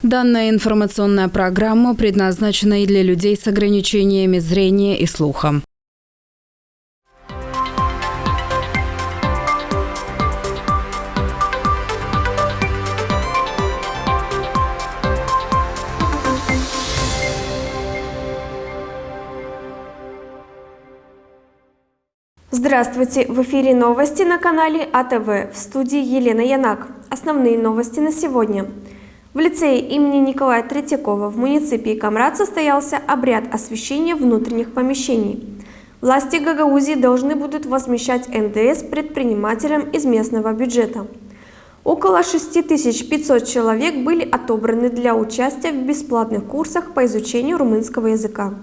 Данная информационная программа предназначена и для людей с ограничениями зрения и слуха. Здравствуйте! В эфире новости на канале АТВ. В студии Елена Янак. Основные новости на сегодня. В лицее имени Николая Третьякова в муниципии Камрад состоялся обряд освящения внутренних помещений. Власти Гагаузии должны будут возмещать НДС предпринимателям из местного бюджета. Около 6500 человек были отобраны для участия в бесплатных курсах по изучению румынского языка.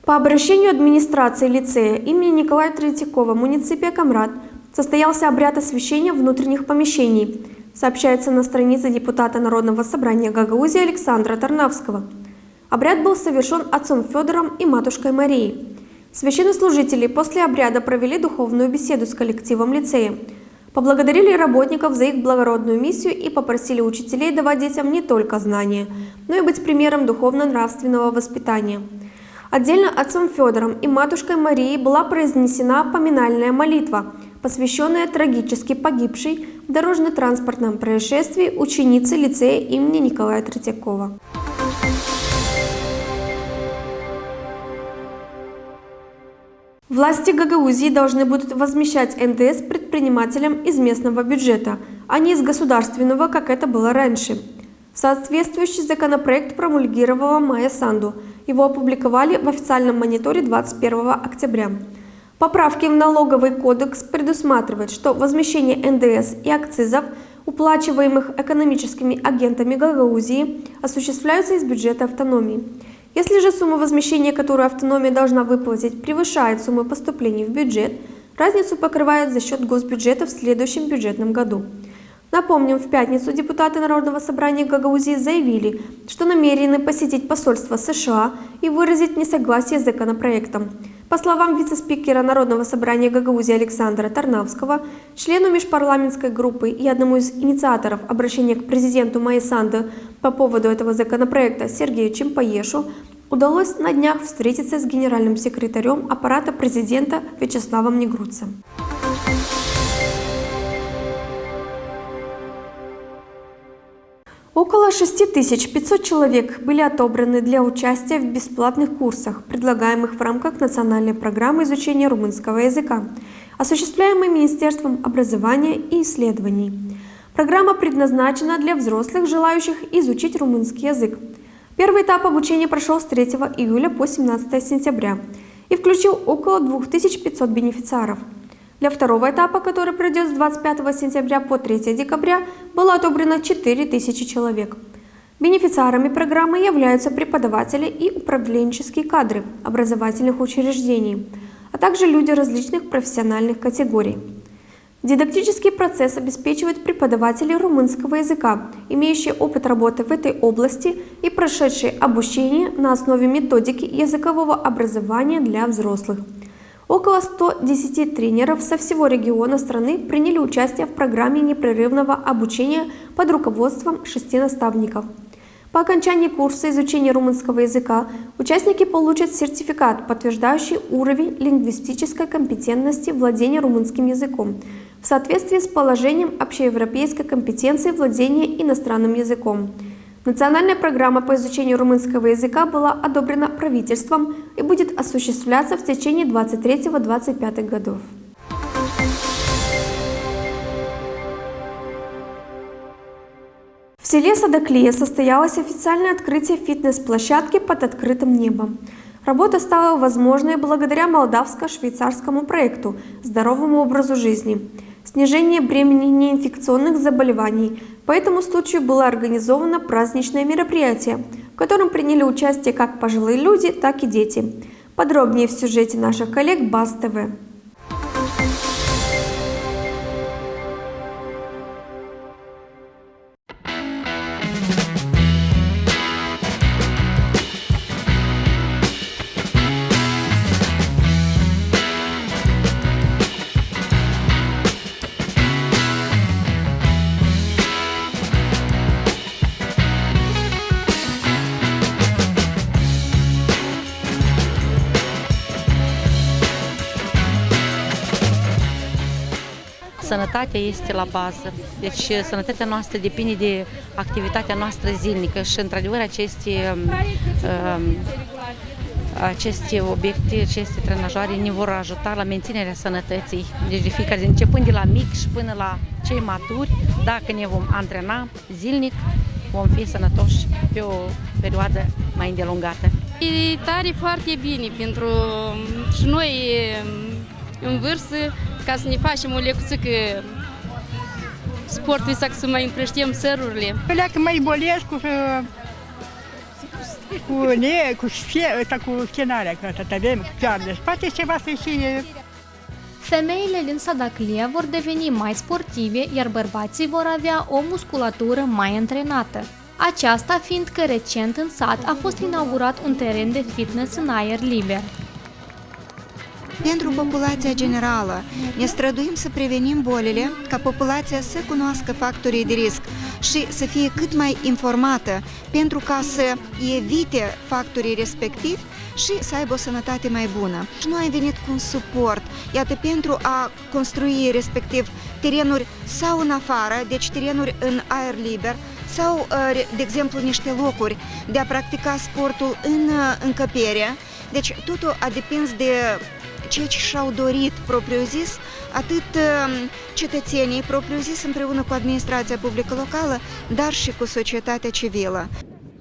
По обращению администрации лицея имени Николая Третьякова муниципия Камрад состоялся обряд освящения внутренних помещений, сообщается на странице депутата Народного собрания Гагаузии Александра Тарнавского. Обряд был совершен отцом Федором и матушкой Марией. Священнослужители после обряда провели духовную беседу с коллективом лицея, поблагодарили работников за их благородную миссию и попросили учителей давать детям не только знания, но и быть примером духовно-нравственного воспитания. Отдельно отцом Федором и матушкой Марией была произнесена поминальная молитва, посвященная трагически погибшей в дорожно-транспортном происшествии ученице лицея имени Николая Третьякова. Власти Гагаузии должны будут возмещать НДС предпринимателям из местного бюджета, а не из государственного, как это было раньше. Соответствующий законопроект промульгировала Майя Санду. Его опубликовали в официальном мониторе 21 октября. Поправки в налоговый кодекс предусматривают, что возмещение НДС и акцизов, уплачиваемых экономическими агентами Гагаузии, осуществляются из бюджета автономии. Если же сумма возмещения, которую автономия должна выплатить, превышает сумму поступлений в бюджет, разницу покрывают за счет госбюджета в следующем бюджетном году. Напомним, в пятницу депутаты Народного собрания Гагаузии заявили, что намерены посетить посольство США и выразить несогласие с законопроектом. По словам вице-спикера Народного собрания Гагаузии Александра Тарнавского, члену межпарламентской группы и одному из инициаторов обращения к президенту Майи Санду по поводу этого законопроекта Сергею Чимпаешу удалось на днях встретиться с генеральным секретарем аппарата президента Вячеславом Негруцем. Около 6500 человек были отобраны для участия в бесплатных курсах, предлагаемых в рамках национальной программы изучения румынского языка, осуществляемой Министерством образования и исследований. Программа предназначена для взрослых, желающих изучить румынский язык. Первый этап обучения прошел с 3 июля по 17 сентября и включил около 2500 бенефициаров. Для второго этапа, который пройдет с 25 сентября по 3 декабря, было отобрано 4000 человек. Бенефициарами программы являются преподаватели и управленческие кадры образовательных учреждений, а также люди различных профессиональных категорий. Дидактический процесс обеспечивает преподаватели румынского языка, имеющие опыт работы в этой области и прошедшие обучение на основе методики языкового образования для взрослых. Около 110 тренеров со всего региона страны приняли участие в программе непрерывного обучения под руководством 6 наставников. По окончании курса изучения румынского языка участники получат сертификат, подтверждающий уровень лингвистической компетентности владения румынским языком в соответствии с положением общеевропейской компетенции владения иностранным языком. Национальная программа по изучению румынского языка была одобрена правительством и будет осуществляться в течение 23-25 годов. В селе Садаклия состоялось официальное открытие фитнес-площадки под открытым небом. Работа стала возможной благодаря молдавско-швейцарскому проекту «Здоровому образу жизни». Снижение бремени неинфекционных заболеваний. По этому случаю было организовано праздничное мероприятие, в котором приняли участие как пожилые люди, так и дети. Подробнее в сюжете наших коллег БАС-ТВ. sănătatea este la bază. Deci sănătatea noastră depinde de activitatea noastră zilnică și într-adevăr aceste obiecte, aceste trenajoare ne vor ajuta la menținerea sănătății. Deci de fiecare zi, începând de la mic și până la cei maturi, dacă ne vom antrena zilnic, vom fi sănătoși pe o perioadă mai îndelungată. E tare foarte bine pentru și noi în vârstă, ca să ne facem o lecuțică sportul ăsta, să mai împrăștiem sărurile. Pleacă mai bolesc cu scenarea, că atât avem, cu piar de spate, ceva să ieșie. Femeile din Sadaklia vor deveni mai sportive, iar bărbații vor avea o musculatură mai antrenată. Aceasta fiindcă recent în sat a fost inaugurat un teren de fitness în aer liber. Pentru populația generală, ne străduim să prevenim bolile, ca populația să cunoască factorii de risc și să fie cât mai informată pentru ca să evite factorii respectivi și să aibă o sănătate mai bună. Și noi am venit cu un suport, iată, pentru a construi respectiv terenuri sau în afară, deci terenuri în aer liber, sau, de exemplu, niște locuri de a practica sportul în încăpere. Deci totul a depins de ceea ce și-au dorit propriu-zis, atât cetățenii propriu-zis împreună cu administrația publică locală, dar și cu societatea civilă.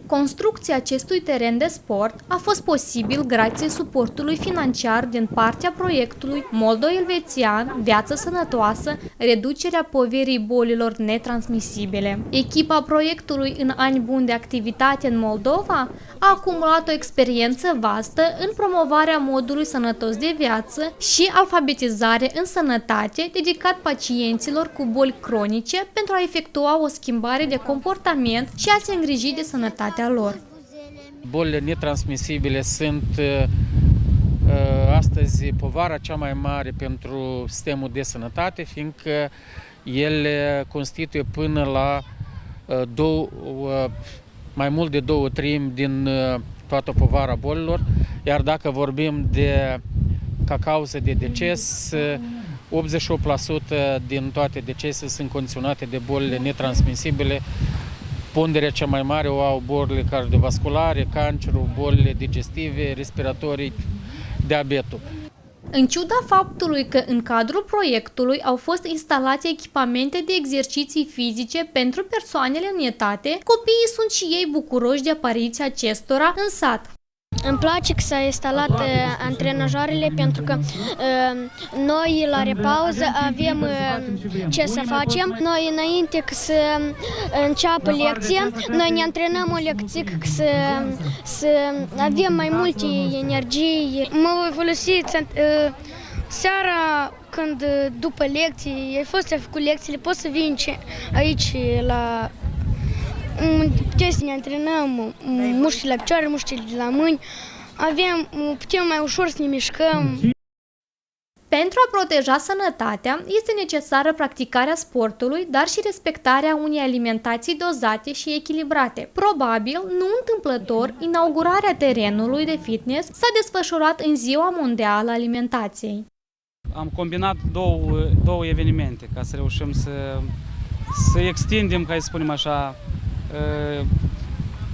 Construcția acestui teren de sport a fost posibil grație suportului financiar din partea proiectului Moldo-Elvețian, Viață Sănătoasă, reducerea poverii bolilor netransmisibile. Echipa proiectului în ani buni de activitate în Moldova a acumulat o experiență vastă în promovarea modului sănătos de viață și alfabetizare în sănătate, dedicat pacienților cu boli cronice pentru a efectua o schimbare de comportament și a se îngriji de sănătatea lor. Bolile netransmisibile sunt astăzi povara cea mai mare pentru sistemul de sănătate, fiindcă ele constituie până la mai mult de 2/3 din toată povara bolilor, iar dacă vorbim ca cauză de deces, 88% din toate decesele sunt condiționate de bolile netransmisibile. Ponderea cea mai mare o au bolile cardiovasculare, cancerul, bolile digestive, respiratorii, diabetul. În ciuda faptului că în cadrul proiectului au fost instalate echipamente de exerciții fizice pentru persoanele în etate, copiii sunt și ei bucuroși de apariția acestora în sat. Îmi place că s-a instalat antrenajoarele pentru că noi la repauză avem ce să facem. Noi înainte că să înceapă lecția, noi ne antrenăm o lecție să avem mai multe energii. Mă voi folosi seara când după lecții, ai fost să făcut lecțiile, poți să vin aici la... Putem să ne antrenăm mușchii la picioare, mușchii la mâini, putem mai ușor să ne mișcăm. Pentru a proteja sănătatea, este necesară practicarea sportului, dar și respectarea unei alimentații dozate și echilibrate. Probabil, nu întâmplător, inaugurarea terenului de fitness s-a desfășurat în Ziua Mondială a Alimentației. Am combinat două evenimente ca să reușim să extindem, ca să spunem așa,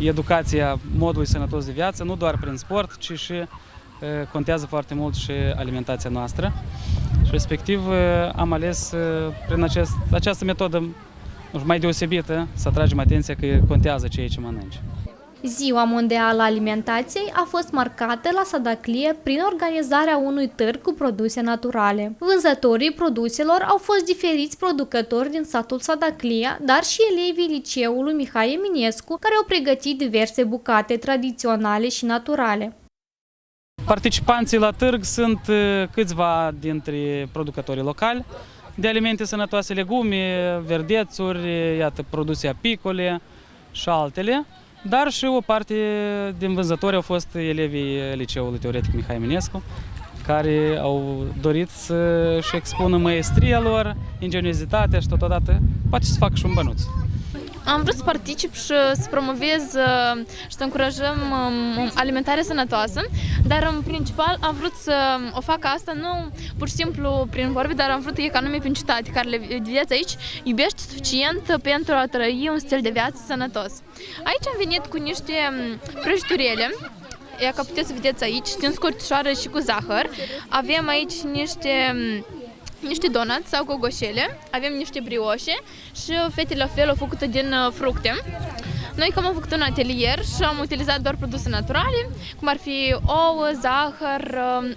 educația modului sănătos de viață, nu doar prin sport, ci și contează foarte mult și alimentația noastră. Și respectiv am ales prin această metodă mai deosebită să atragem atenția că contează ceea ce mănânci. Ziua Mondială a Alimentației a fost marcată la Sadaklia prin organizarea unui târg cu produse naturale. Vânzătorii produselor au fost diferiți producători din satul Sadaklia, dar și elevii liceului Mihai Eminescu, care au pregătit diverse bucate tradiționale și naturale. Participanții la târg sunt câțiva dintre producătorii locali de alimente sănătoase, legume, verdețuri, iată, produse apicole și altele. Dar și o parte din vânzători au fost elevii liceului teoretic Mihai Eminescu, care au dorit să-și expună maestria lor, ingeniozitatea și totodată poate să facă și un bănuț. Am vrut să particip și să promovez și să încurajăm alimentarea sănătoasă, dar în principal am vrut să o fac asta nu pur și simplu prin vorbe, dar am vrut economie prin citate, care le vedeți aici, iubește suficient pentru a trăi un stil de viață sănătos. Aici am venit cu niște prăjiturele, ca puteți să vedeți aici, din scurtișoară și cu zahăr. Avem aici niște donuts sau gogoșele, avem niște brioșe și fetele la fel au făcut din fructe. Noi am făcut un atelier și am utilizat doar produse naturale, cum ar fi ouă, zahăr.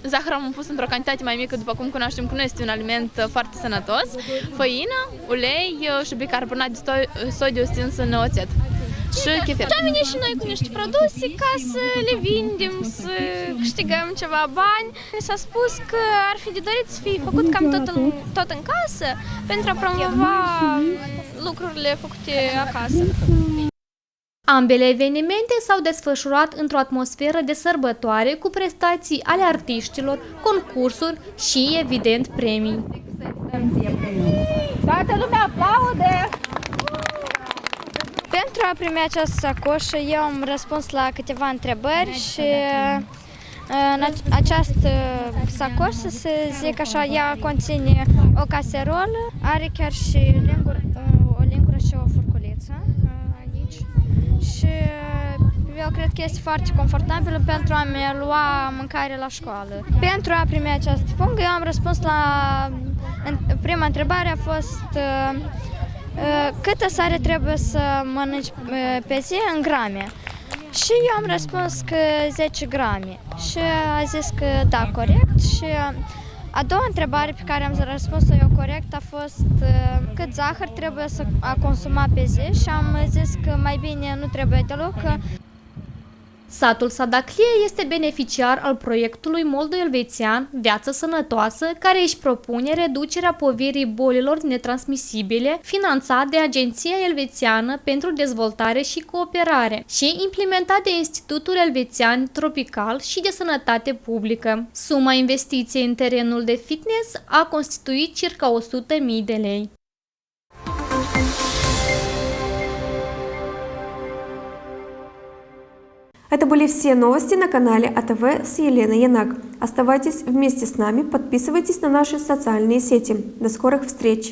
Zahăr am pus într-o cantitate mai mică, după cum cunoaștem că nu este un aliment foarte sănătos, făină, ulei și bicarbonat de sodiu stins în oțet. Și chefir. Am venit și noi cu niște produse ca să le vindem, să câștigăm ceva bani. Mi s-a spus că ar fi de dorit să fie făcut cam tot în casă pentru a promova lucrurile făcute acasă. Ambele evenimente s-au desfășurat într-o atmosferă de sărbătoare cu prestații ale artiștilor, concursuri și, evident, premii. Toată lumea aplaude! Pentru a primi această sacoșă, eu am răspuns la câteva întrebări și în această sacoșă, să zic așa, ea conține o caserolă, are chiar și o lingură și o furculiță aici și eu cred că este foarte confortabilă pentru a-mi lua mâncare la școală. Pentru a primi această pungă, eu am răspuns la prima întrebare, a fost câtă sare trebuie să mănânci pe zi în grame. Și eu am răspuns că 10 grame. Și a zis că da, corect. Și a doua întrebare pe care am răspuns-o eu corect a fost cât zahăr trebuie să consuma pe zi și am zis că mai bine nu trebuie deloc. Satul Sadaclie este beneficiar al proiectului moldo-elvețian Viață Sănătoasă, care își propune reducerea poverii bolilor netransmisibile, finanțat de Agenția Elvețiană pentru Dezvoltare și Cooperare și implementat de Institutul Elvețian Tropical și de Sănătate Publică. Suma investiției în terenul de fitness a constituit circa 100.000 de lei. Это были все новости на канале АТВ с Еленой Янак. Оставайтесь вместе с нами, подписывайтесь на наши социальные сети. До скорых встреч!